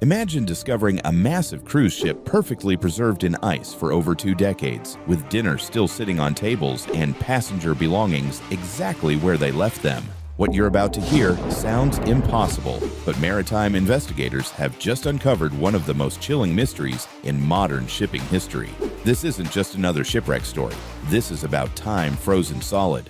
Imagine discovering a massive cruise ship perfectly preserved in ice for over 2 decades, with dinner still sitting on tables and passenger belongings exactly where they left them. What you're about to hear sounds impossible, but maritime investigators have just uncovered one of the most chilling mysteries in modern shipping history. This isn't just another shipwreck story. This is about time frozen solid.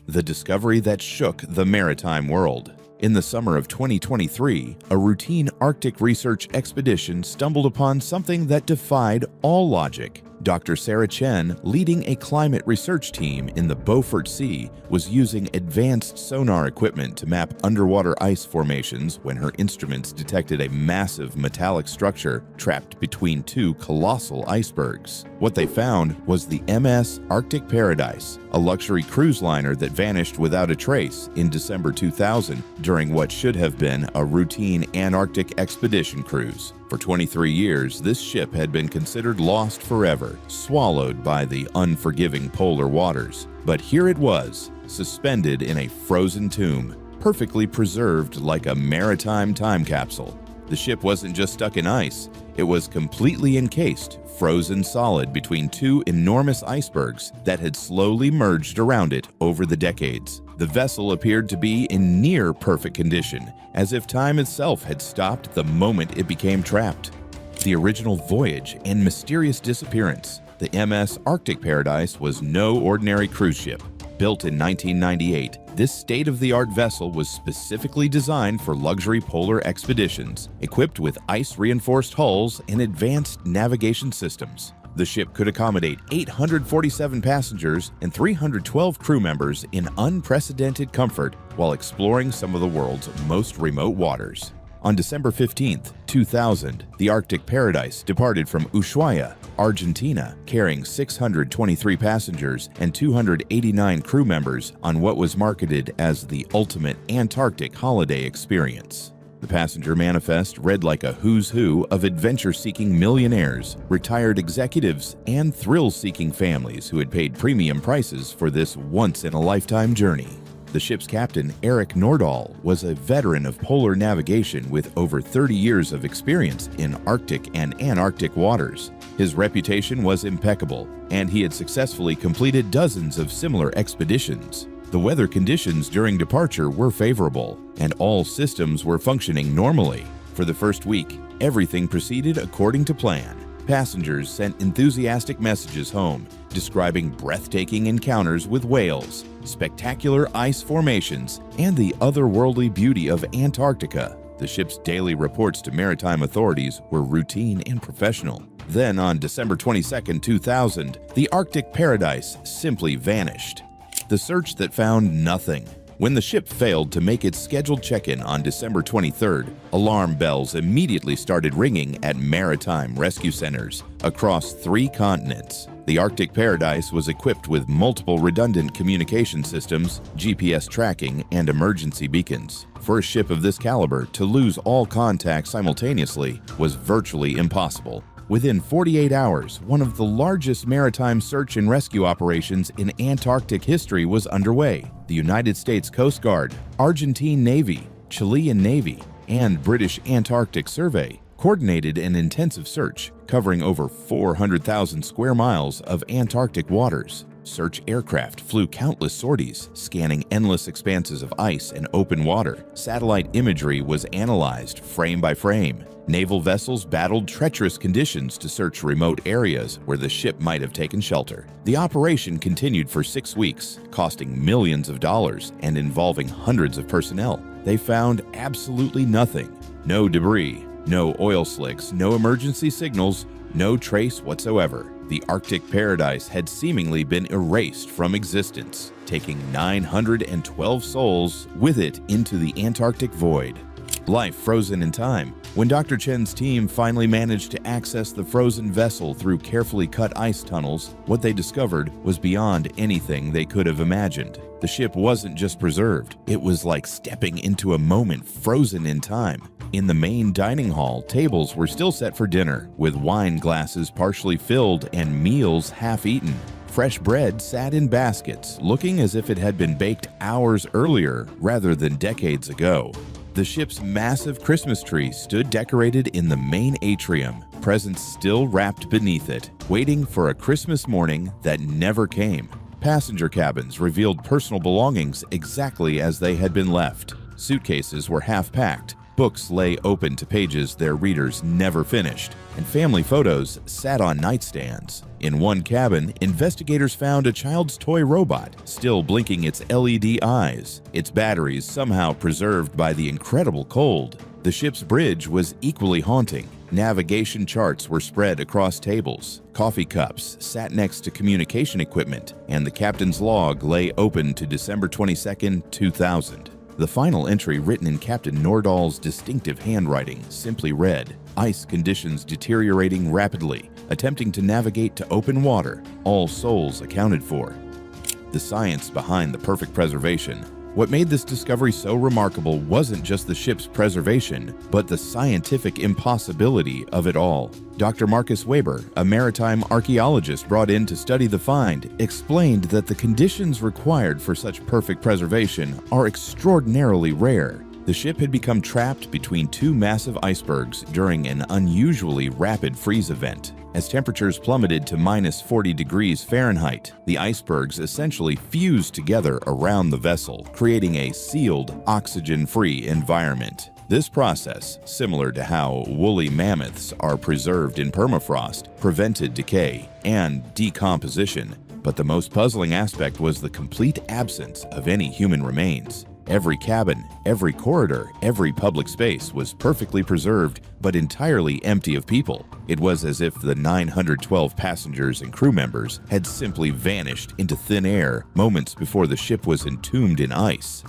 The discovery that shook the maritime world. In the summer of 2023, a routine Arctic research expedition stumbled upon something that defied all logic. Dr. Sarah Chen, leading a climate research team in the Beaufort Sea, was using advanced sonar equipment to map underwater ice formations when her instruments detected a massive metallic structure trapped between 2 colossal icebergs. What they found was the MS Arctic Paradise, a luxury cruise liner that vanished without a trace in December 2000 during what should have been a routine Antarctic expedition cruise. For 23 years, this ship had been considered lost forever, swallowed by the unforgiving polar waters. But here it was, suspended in a frozen tomb, perfectly preserved like a maritime time capsule. The ship wasn't just stuck in ice, it was completely encased, frozen solid between 2 enormous icebergs that had slowly merged around it over the decades. The vessel appeared to be in near perfect condition, as if time itself had stopped the moment it became trapped. The original voyage and mysterious disappearance. The MS Arctic Paradise was no ordinary cruise ship. Built in 1998, this state-of-the-art vessel was specifically designed for luxury polar expeditions, equipped with ice-reinforced hulls and advanced navigation systems. The ship could accommodate 847 passengers and 312 crew members in unprecedented comfort while exploring some of the world's most remote waters. On December 15, 2000, the Arctic Paradise departed from Ushuaia, Argentina, carrying 623 passengers and 289 crew members on what was marketed as the ultimate Antarctic holiday experience. The passenger manifest read like a who's who of adventure-seeking millionaires, retired executives, and thrill-seeking families who had paid premium prices for this once-in-a-lifetime journey. The ship's captain, Eric Nordahl, was a veteran of polar navigation with over 30 years of experience in Arctic and Antarctic waters. His reputation was impeccable, and he had successfully completed dozens of similar expeditions. The weather conditions during departure were favorable, and all systems were functioning normally. For the first week, everything proceeded according to plan. Passengers sent enthusiastic messages home, describing breathtaking encounters with whales, spectacular ice formations, and the otherworldly beauty of Antarctica. The ship's daily reports to maritime authorities were routine and professional. Then, on December 22, 2000, the Arctic Paradise simply vanished. The search that found nothing. When the ship failed to make its scheduled check-in on December 23rd, alarm bells immediately started ringing at maritime rescue centers across 3 continents. The Arctic Paradise was equipped with multiple redundant communication systems, GPS tracking, and emergency beacons. For a ship of this caliber, to lose all contact simultaneously was virtually impossible. Within 48 hours, one of the largest maritime search and rescue operations in Antarctic history was underway. The United States Coast Guard, Argentine Navy, Chilean Navy, and British Antarctic Survey coordinated an intensive search covering over 400,000 square miles of Antarctic waters. Search aircraft flew countless sorties, scanning endless expanses of ice and open water. Satellite imagery was analyzed frame by frame. Naval vessels battled treacherous conditions to search remote areas where the ship might have taken shelter. The operation continued for 6 weeks, costing millions of dollars and involving hundreds of personnel. They found absolutely nothing. No debris, no oil slicks, no emergency signals, no trace whatsoever. The Arctic Paradise had seemingly been erased from existence, taking 912 souls with it into the Antarctic void. Life frozen in time. When Dr. Chen's team finally managed to access the frozen vessel through carefully cut ice tunnels, what they discovered was beyond anything they could have imagined. The ship wasn't just preserved, it was like stepping into a moment frozen in time. In the main dining hall, tables were still set for dinner, with wine glasses partially filled and meals half-eaten. Fresh bread sat in baskets, looking as if it had been baked hours earlier rather than decades ago. The ship's massive Christmas tree stood decorated in the main atrium, presents still wrapped beneath it, waiting for a Christmas morning that never came. Passenger cabins revealed personal belongings exactly as they had been left. Suitcases were half-packed, books lay open to pages their readers never finished, and family photos sat on nightstands. In one cabin, investigators found a child's toy robot, still blinking its LED eyes, its batteries somehow preserved by the incredible cold. The ship's bridge was equally haunting. Navigation charts were spread across tables, coffee cups sat next to communication equipment, and the captain's log lay open to December 22, 2000. The final entry, written in Captain Nordahl's distinctive handwriting, simply read, "Ice conditions deteriorating rapidly. Attempting to navigate to open water. All souls accounted for." The science behind the perfect preservation. What made this discovery so remarkable wasn't just the ship's preservation, but the scientific impossibility of it all. Dr. Marcus Weber, a maritime archaeologist brought in to study the find, explained that the conditions required for such perfect preservation are extraordinarily rare. The ship had become trapped between two massive icebergs during an unusually rapid freeze event. As temperatures plummeted to -40 degrees Fahrenheit, the icebergs essentially fused together around the vessel, creating a sealed, oxygen-free environment. This process, similar to how woolly mammoths are preserved in permafrost, prevented decay and decomposition. But the most puzzling aspect was the complete absence of any human remains. Every cabin, every corridor, every public space was perfectly preserved, but entirely empty of people. It was as if the 912 passengers and crew members had simply vanished into thin air moments before the ship was entombed in ice.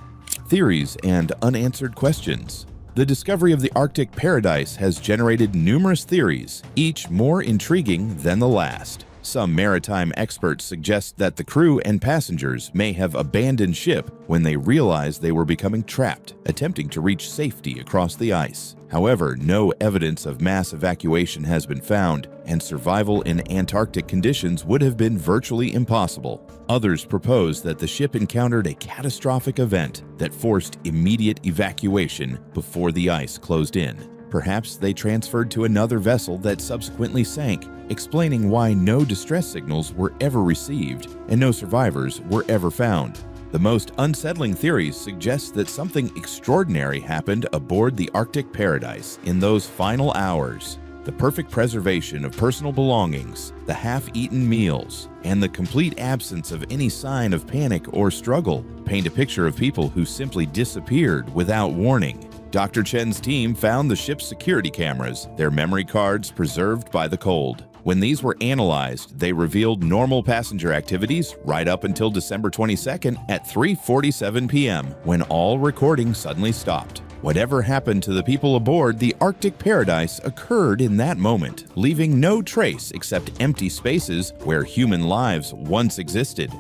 Theories and unanswered questions. The discovery of the Arctic paradise has generated numerous theories, each more intriguing than the last. Some maritime experts suggest that the crew and passengers may have abandoned ship when they realized they were becoming trapped, attempting to reach safety across the ice. However, no evidence of mass evacuation has been found, and survival in Antarctic conditions would have been virtually impossible. Others propose that the ship encountered a catastrophic event that forced immediate evacuation before the ice closed in. Perhaps they transferred to another vessel that subsequently sank, explaining why no distress signals were ever received and no survivors were ever found. The most unsettling theories suggest that something extraordinary happened aboard the Arctic paradise in those final hours. The perfect preservation of personal belongings, the half-eaten meals, and the complete absence of any sign of panic or struggle paint a picture of people who simply disappeared without warning. Dr. Chen's team found the ship's security cameras, their memory cards preserved by the cold. When these were analyzed, they revealed normal passenger activities right up until December 22nd at 3:47 p.m., when all recording suddenly stopped. Whatever happened to the people aboard the Arctic paradise occurred in that moment, leaving no trace except empty spaces where human lives once existed.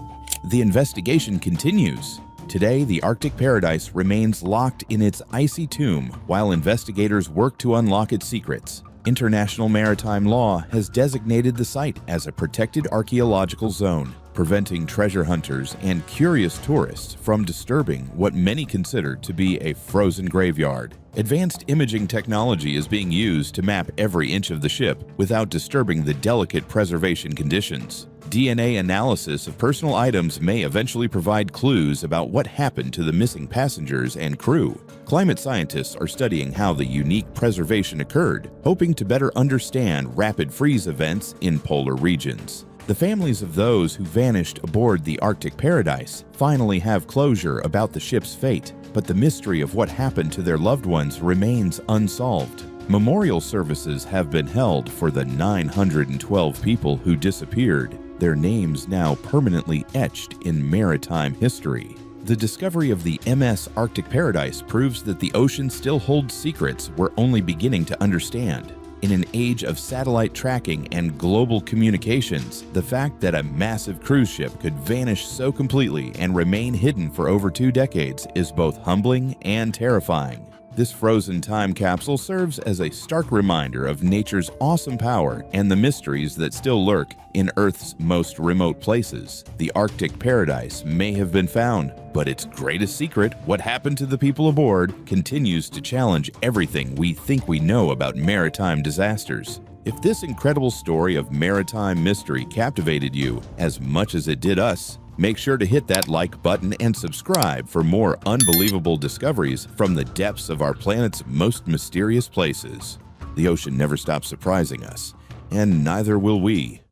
The investigation continues. Today, the Arctic paradise remains locked in its icy tomb while investigators work to unlock its secrets. International maritime law has designated the site as a protected archaeological zone, preventing treasure hunters and curious tourists from disturbing what many consider to be a frozen graveyard. Advanced imaging technology is being used to map every inch of the ship without disturbing the delicate preservation conditions. DNA analysis of personal items may eventually provide clues about what happened to the missing passengers and crew. Climate scientists are studying how the unique preservation occurred, hoping to better understand rapid freeze events in polar regions. The families of those who vanished aboard the Arctic paradise finally have closure about the ship's fate, but the mystery of what happened to their loved ones remains unsolved. Memorial services have been held for the 912 people who disappeared, their names now permanently etched in maritime history. The discovery of the MS Arctic Paradise proves that the ocean still holds secrets we're only beginning to understand. In an age of satellite tracking and global communications, the fact that a massive cruise ship could vanish so completely and remain hidden for over 2 decades is both humbling and terrifying. This frozen time capsule serves as a stark reminder of nature's awesome power and the mysteries that still lurk in Earth's most remote places. The Arctic paradise may have been found, but its greatest secret, what happened to the people aboard, continues to challenge everything we think we know about maritime disasters. If this incredible story of maritime mystery captivated you as much as it did us, make sure to hit that like button and subscribe for more unbelievable discoveries from the depths of our planet's most mysterious places. The ocean never stops surprising us, and neither will we.